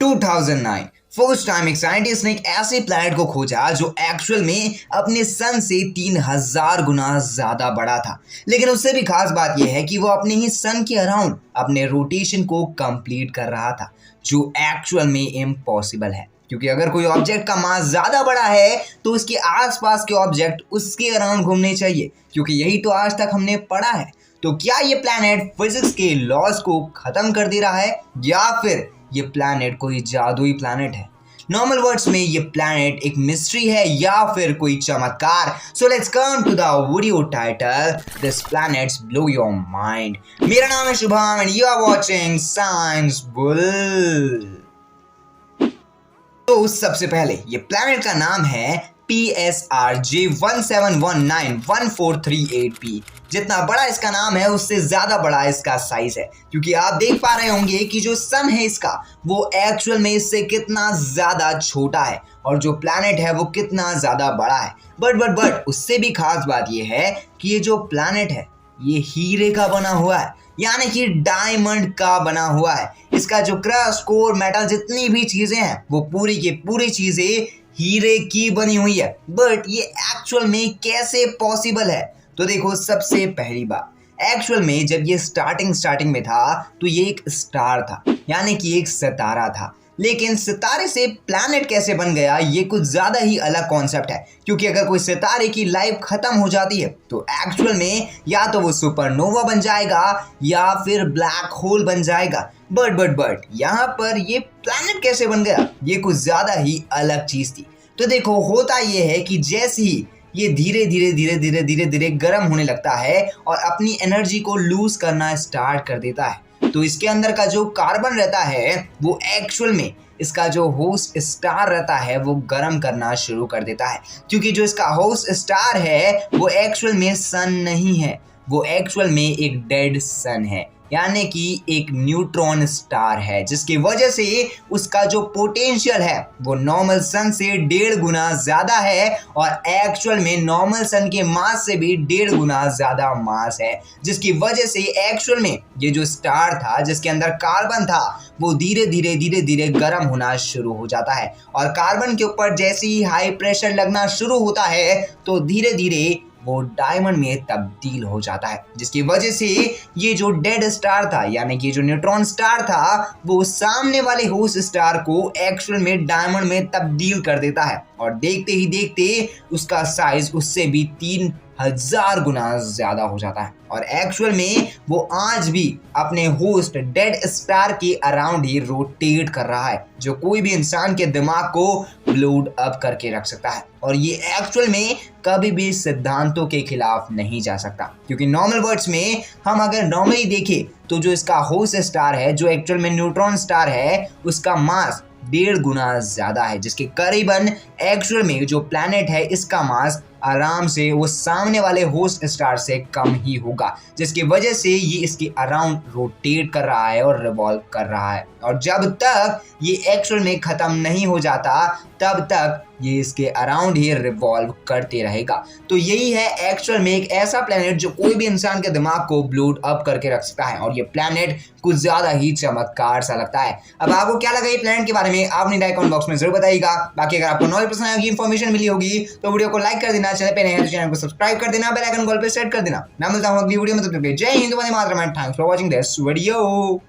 2009 first time एक scientist ने एक ऐसे प्लैनेट को खोजा जो एक्चुअल में अपने सन से 3000 गुना ज्यादा बड़ा था। लेकिन उससे भी खास बात यह है कि वो अपने ही सन के अराउंड अपने रोटेशन को कंप्लीट कर रहा था, जो एक्चुअल में इम्पॉसिबल है। क्योंकि अगर कोई ऑब्जेक्ट का मास ज्यादा बड़ा है तो उसके आसपास के ऑब्जेक्ट उसके अराउंड घूमने चाहिए, क्योंकि यही तो आज तक हमने पढ़ा है। तो क्या ये प्लैनेट फिजिक्स के लॉज को खत्म कर दे रहा है या फिर ये प्लैनेट कोई जादुई प्लैनेट है? नॉर्मल वर्ड्स में ये प्लैनेट एक मिस्ट्री है या फिर कोई चमत्कार? So let's come to the video title, this planets blow your mind. मेरा नाम है Shubham and you are watching science bull. तो सबसे पहले ये प्लैनेट का नाम है PSRJ 17191438p। जितना बड़ा इसका नाम है उससे ज्यादा बड़ा इसका साइज है, क्योंकि आप देख पा रहे होंगे कि जो सन है इसका वो एक्चुअल में इससे कितना ज्यादा छोटा है और जो प्लैनेट है वो कितना ज्यादा बड़ा है। बट उससे भी खास बात ये है कि ये जो प्लैनेट है ये हीरे का बना हुआ है, यानी कि डायमंड का बना हुआ है। इसका जो क्रस्ट, कोर, मेटल जितनी भी चीजें हैं वो पूरी की पूरी चीजें हीरे की बनी हुई है। बट ये एक्चुअल में कैसे पॉसिबल है? तो देखो, सबसे पहली बात, एक्चुअल में जब ये स्टार्टिंग में था तो ये एक स्टार था, यानी कि एक सितारा था। लेकिन सितारे से प्लैनेट कैसे बन गया ये कुछ ज़्यादा ही अलग कॉन्सेप्ट है, क्योंकि अगर कोई सितारे की लाइफ ख़त्म हो जाती है तो एक्चुअल में या तो वो सुपरनोवा बन जाएगा या फिर ब्लैक होल बन जाएगा। बट यहाँ पर ये प्लैनेट कैसे बन गया ये कुछ ज़्यादा ही अलग चीज़ थी। तो देखो, होता ये है कि जैसे ही ये धीरे धीरे गर्म होने लगता है और अपनी एनर्जी को लूज करना स्टार्ट कर देता है, तो इसके अंदर का जो कार्बन रहता है वो एक्चुअल में इसका जो होस्ट स्टार रहता है वो गर्म करना शुरू कर देता है। क्योंकि जो इसका होस्ट स्टार है वो एक्चुअल में सन नहीं है, वो एक्चुअल में एक डेड सन है, यानी कि एक न्यूट्रॉन स्टार है, जिसकी वजह से उसका जो पोटेंशियल है वो नॉर्मल सन से 1.5 गुना ज़्यादा है और एक्चुअल में नॉर्मल सन के मास से भी 1.5 गुना ज़्यादा मास है, जिसकी वजह से एक्चुअल में ये जो स्टार था जिसके अंदर कार्बन था वो धीरे धीरे गर्म होना शुरू हो जाता है। और कार्बन के ऊपर जैसे ही हाई प्रेशर लगना शुरू होता है तो धीरे धीरे वो डायमंड में तब्दील हो जाता है, जिसकी वजह से ये जो डेड स्टार था, यानी कि जो न्यूट्रॉन स्टार था, वो सामने वाले होस्ट स्टार को एक्चुअल में डायमंड में तब्दील कर देता है। और देखते ही देखते उसका साइज उससे भी 3000 गुना ज्यादा हो जाता है और एक्चुअल में वो आज भी अपने होस्ट डेड स्टार के अराउंड ही रोटेट कर रहा है, जो कोई भी इंसान के दिमाग को ब्लोड अप करके रख सकता है। और ये एक्चुअल में कभी भी सिद्धांतों के खिलाफ नहीं जा सकता, क्योंकि नॉर्मल वर्ड्स में हम अगर नॉर्मली देखें तो जो इसका होस्ट स्टार है जो एक्चुअल में न्यूट्रॉन स्टार है उसका मास 1.5 गुना ज्यादा है, जिसके करीबन एक्चुअल में जो प्लैनेट है इसका मास आराम से वो सामने वाले होस्ट स्टार से कम ही होगा, जिसकी वजह से ये इसके अराउंड रोटेट कर रहा है और रिवॉल्व कर रहा है। और जब तक ये एक्चुअल में ख़त्म नहीं हो जाता तब तक ये इसके अराउंड ही रिवॉल्व करते रहेगा। तो यही है एक्चुअल में एक ऐसा प्लैनेट जो कोई भी इंसान के दिमाग को ब्लोड अप करके रख सकता है, और ये प्लैनेट कुछ ज़्यादा ही चमत्कार सा लगता है। अब आपको क्या लगा ये प्लैनेट के बारे में, आप अपनी कमेंट बॉक्स में जरूर बताइएगा। बाकी अगर आपको नॉलेज पसंद आएगी, इन्फॉर्मेशन मिली होगी तो वीडियो को लाइक कर देना, चैनल पे नए हैं तो चैनल को सब्सक्राइब कर देना, बेल आइकन कॉल पे सेट कर देना। मैं मिलता हूँ अगली वीडियो में, तब तक जय हिंद, वंदे मातरम, thanks for watching this video.